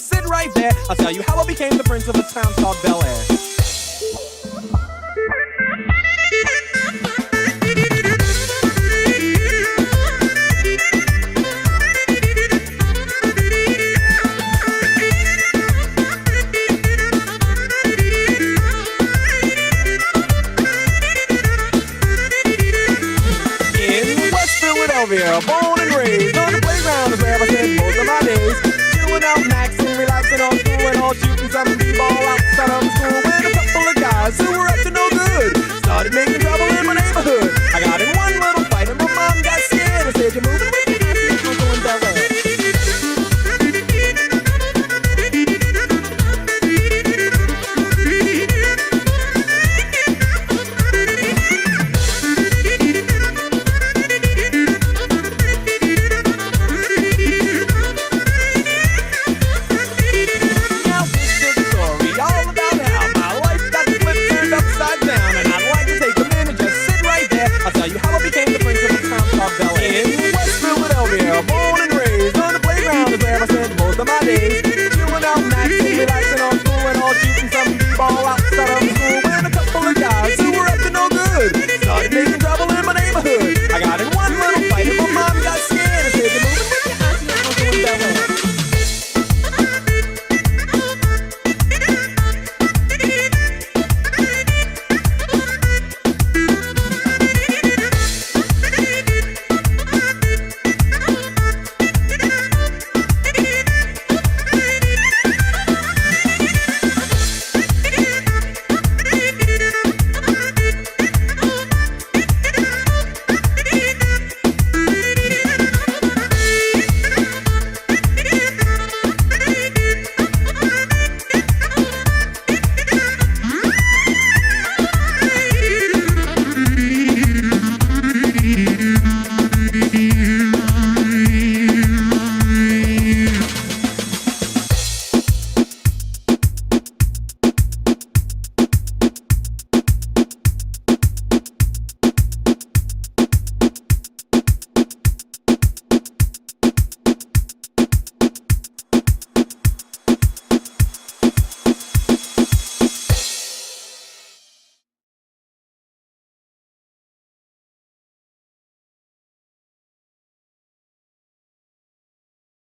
just sit right there. I'll tell you how I became the prince of a town called Bel Air. Born and raised on the playground is where I spent most of my days. Chilling out, maxing, relaxing on school and all, shooting some b-ball outside of the school with a couple of guys who were up to no good. Started making trouble in my neighborhood. I got in one little fight and my mom got scared and said, "You're moving with me, Uncle in Bel Air." Born and raised on the playground is where I spent most of my days. Chilling out, maxing, relaxing on school and all, shooting some b-ball out.